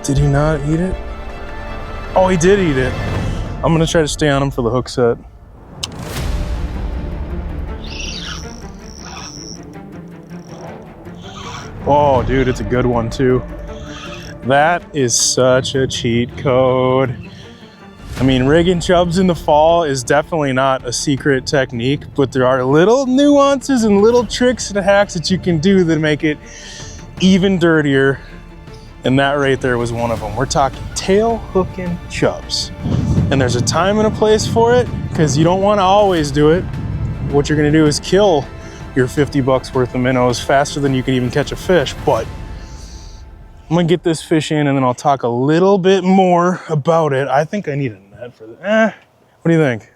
Did he not eat it? Oh, he did eat it. I'm gonna try to stay on him for the hook set. Oh, dude, it's a good one too. That is such a cheat code. I mean, rigging chubs in the fall is definitely not a secret technique, but there are little nuances and little tricks and hacks that you can do that make it even dirtier. And that right there was one of them. We're talking tail hooking chubs. And there's a time and a place for it, because you don't want to always do it. What you're gonna do is kill your 50 bucks worth of minnows faster than you can even catch a fish. But I'm gonna get this fish in and then I'll talk a little bit more about it. I think I need a net for that. What do you think?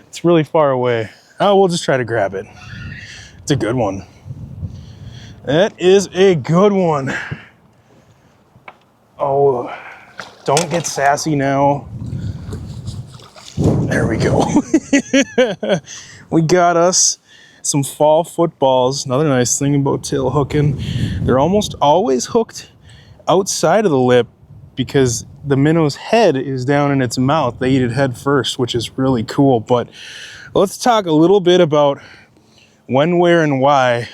It's really far away. Oh, we'll just try to grab it. It's a good one. That is a good one. Oh, don't get sassy now. There we go. We got us some fall footballs. Another nice thing about tail hooking, they're almost always hooked outside of the lip because the minnow's head is down in its mouth. They eat it head first, which is really cool. But let's talk a little bit about when, where, and why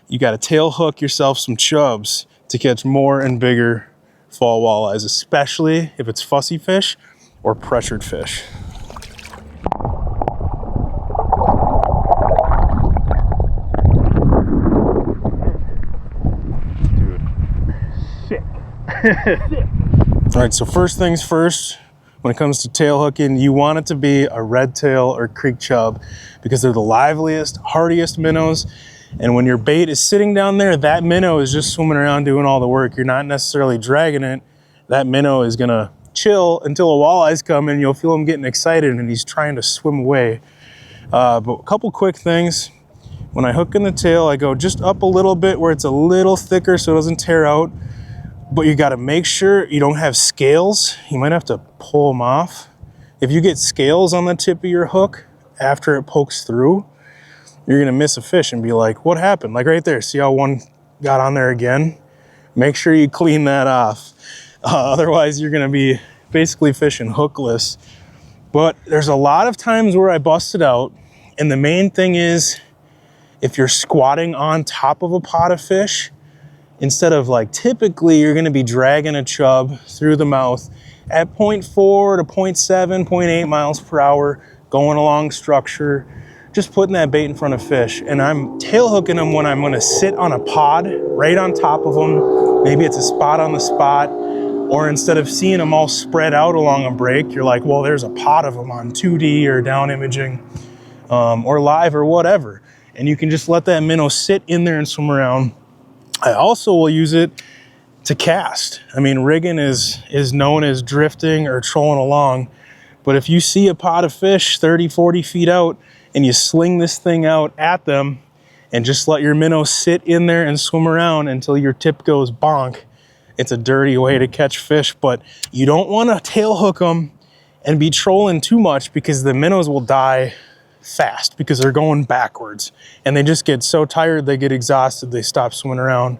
you got to tail hook yourself some chubs to catch more and bigger fall walleyes, especially if it's fussy fish or pressured fish. All right, so first things first, when it comes to tail hooking, you want it to be a red tail or creek chub because they're the liveliest, hardiest minnows. And when your bait is sitting down there, that minnow is just swimming around doing all the work. You're not necessarily dragging it. That minnow is gonna chill until a walleye's coming. You'll feel him getting excited and he's trying to swim away. But a couple quick things. When I hook in the tail, I go just up a little bit where it's a little thicker so it doesn't tear out. But you gotta make sure you don't have scales. You might have to pull them off. If you get scales on the tip of your hook after it pokes through, you're gonna miss a fish and be like, what happened? Like right there, see how one got on there again? Make sure you clean that off. Otherwise you're gonna be basically fishing hookless. But there's a lot of times where I bust it out, and the main thing is if you're squatting on top of a pot of fish, instead of like typically you're gonna be dragging a chub through the mouth at 0.4 to 0.7, 0.8 miles per hour, going along structure, just putting that bait in front of fish. And I'm tail hooking them when I'm gonna sit on a pod right on top of them. Maybe it's a spot on the spot, or instead of seeing them all spread out along a break, you're like, well, there's a pod of them on 2D or down imaging or live or whatever. And you can just let that minnow sit in there and swim around. I also will use it to cast. I mean, rigging is known as drifting or trolling along, but if you see a pod of fish 30, 40 feet out and you sling this thing out at them and just let your minnow sit in there and swim around until your tip goes bonk, it's a dirty way to catch fish. But you don't want to tail hook them and be trolling too much because the minnows will die fast because they're going backwards and they just get so tired, they get exhausted, they stop swimming around.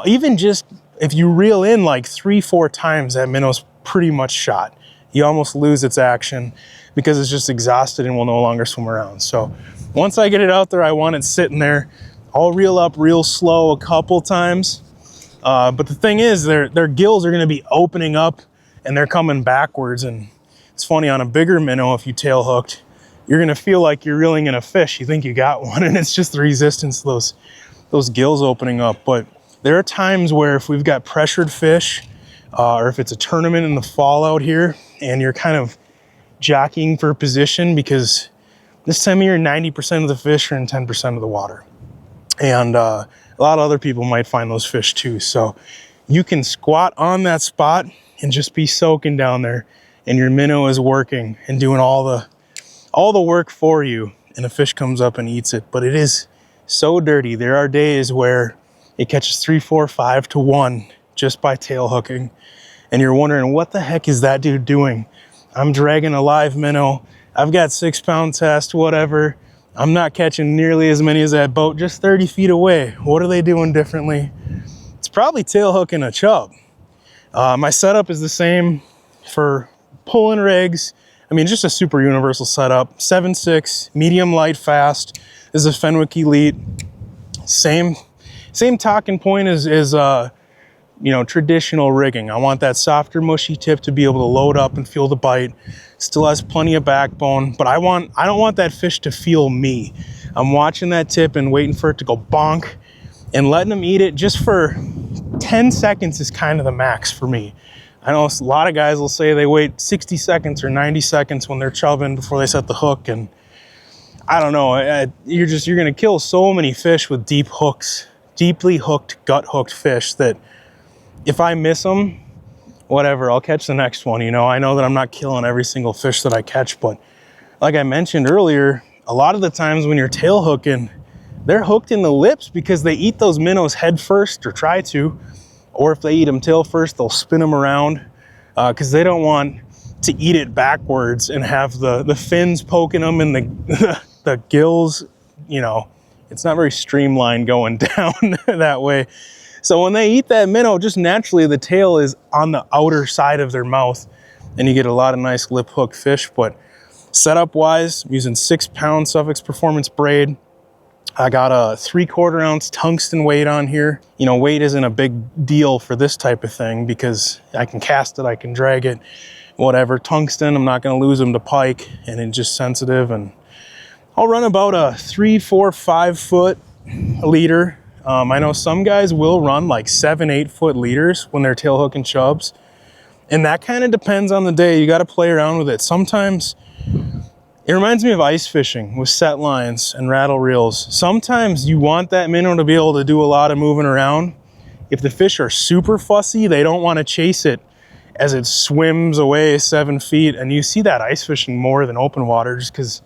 Even just if you reel in like 3-4 times, that minnow's pretty much shot. You almost lose its action because it's just exhausted and will no longer swim around. So once I get it out there, I want it sitting there. I'll reel up real slow a couple times. But the thing is, their gills are gonna be opening up and they're coming backwards. And it's funny, on a bigger minnow, if you tail hooked, you're gonna feel like you're reeling in a fish. You think you got one, and it's just the resistance, those gills opening up. But there are times where if we've got pressured fish, or if it's a tournament in the fall out here, and you're kind of jockeying for position, because this time of year, 90% of the fish are in 10% of the water. And a lot of other people might find those fish too. So you can squat on that spot and just be soaking down there, and your minnow is working and doing all the work for you, and a fish comes up and eats it. But it is so dirty. There are days where it catches 3, 4, 5 to 1 just by tail hooking. And you're wondering, what the heck is that dude doing? I'm dragging a live minnow. I've got 6-pound test, whatever. I'm not catching nearly as many as that boat just 30 feet away. What are they doing differently? It's probably tail hooking a chub. My setup is the same for pulling rigs. I mean, just a super universal setup. 7.6, medium, light, fast. This is a Fenwick Elite. Same talking point as you know, traditional rigging. I want that softer, mushy tip to be able to load up and feel the bite. Still has plenty of backbone, but I don't want that fish to feel me. I'm watching that tip and waiting for it to go bonk, and letting them eat it just for 10 seconds is kind of the max for me. I know a lot of guys will say they wait 60 seconds or 90 seconds when they're chubbing before they set the hook, and I don't know, you're gonna kill so many fish with deep hooks, deeply hooked, gut hooked fish, that if I miss them, whatever, I'll catch the next one. You know, I know that I'm not killing every single fish that I catch, but like I mentioned earlier, a lot of the times when you're tail hooking, they're hooked in the lips because they eat those minnows head first, or try to, or if they eat them tail first, they'll spin them around because they don't want to eat it backwards and have the fins poking them and the gills. You know, it's not very streamlined going down that way. So when they eat that minnow, just naturally the tail is on the outer side of their mouth, and you get a lot of nice lip hook fish. But setup wise, I'm using 6-pound Sufix Performance Braid. I got a 3/4 ounce tungsten weight on here. You know, weight isn't a big deal for this type of thing because I can cast it, I can drag it, whatever. Tungsten, I'm not gonna lose them to pike, and it's just sensitive. And I'll run about a 3, 4, 5 foot leader. I know some guys will run like 7, 8 foot leaders when they're tail hooking chubs. And that kind of depends on the day. You got to play around with it. Sometimes it reminds me of ice fishing with set lines and rattle reels. Sometimes you want that minnow to be able to do a lot of moving around. If the fish are super fussy, they don't want to chase it as it swims away 7 feet. And you see that ice fishing more than open water just because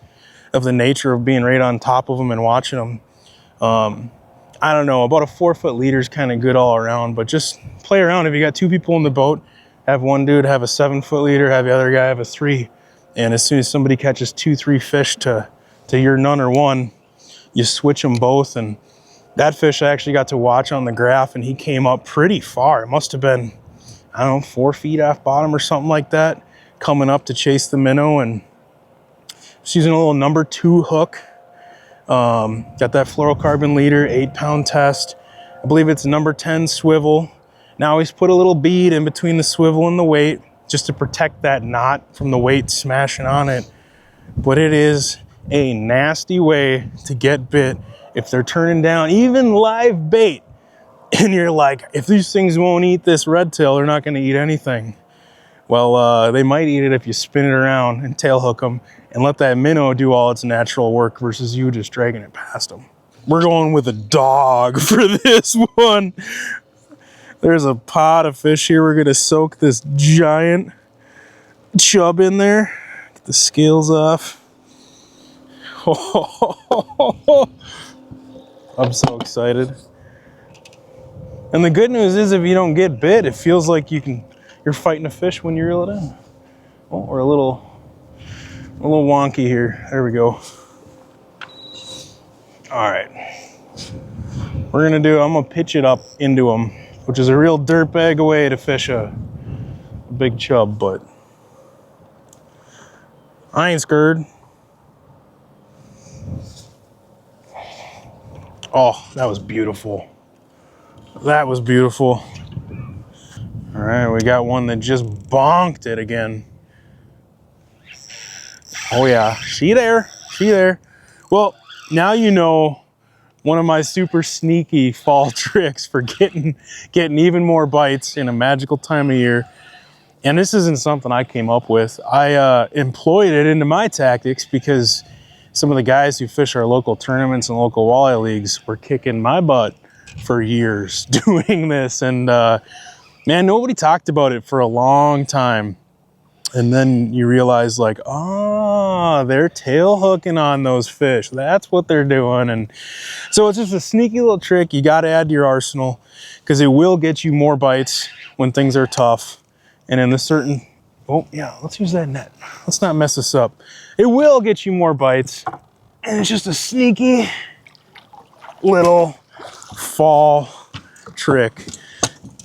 of the nature of being right on top of them and watching them. I don't know, about a 4 foot leader is kind of good all around, but just play around. If you got 2 people in the boat, have one dude have a 7 foot leader, have the other guy have a 3. And as soon as somebody catches 2, 3 fish to your none or one, you switch them both. And that fish I actually got to watch on the graph, and he came up pretty far. It must have been, I don't know, 4 feet off bottom or something like that, coming up to chase the minnow. And just using a little number 2 hook. Got that fluorocarbon leader, 8-pound test. I believe it's number 10 swivel. Now I always put a little bead in between the swivel and the weight just to protect that knot from the weight smashing on it. But it is a nasty way to get bit if they're turning down even live bait. And you're like, if these things won't eat this red tail, they're not gonna eat anything. Well, they might eat it if you spin it around and tail hook them and let that minnow do all its natural work versus you just dragging it past them. We're going with a dog for this one. There's a pot of fish here. We're gonna soak this giant chub in there. Get the scales off. I'm so excited. And the good news is if you don't get bit, it feels like you're fighting a fish when you reel it in. Oh, we're a little wonky here. There we go. All right. I'm gonna pitch it up into them, which is a real dirtbag way to fish a big chub, but I ain't scared. Oh, that was beautiful. That was beautiful. All right, we got one that just bonked it again. Oh yeah, she there. Well, now you know one of my super sneaky fall tricks for getting even more bites in a magical time of year. And this isn't something I came up with. I employed it into my tactics because some of the guys who fish our local tournaments and local walleye leagues were kicking my butt for years doing this. And man, nobody talked about it for a long time. And then you realize like, oh, they're tail hooking on those fish. That's what they're doing. And so it's just a sneaky little trick you got to add to your arsenal because it will get you more bites when things are tough. And in the certain, oh yeah, let's use that net. Let's not mess this up. It will get you more bites. And it's just a sneaky little fall trick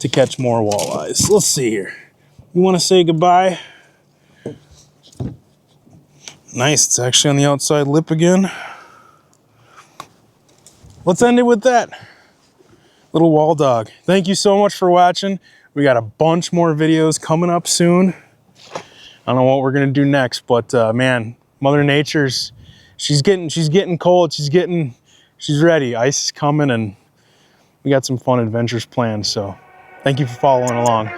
to catch more walleyes. Let's see here. You want to say goodbye? Nice, it's actually on the outside lip again. Let's end it with that. Little wall dog. Thank you so much for watching. We got a bunch more videos coming up soon. I don't know what we're gonna do next, but man, Mother Nature's, she's getting cold. She's ready. Ice is coming, and we got some fun adventures planned. So thank you for following along.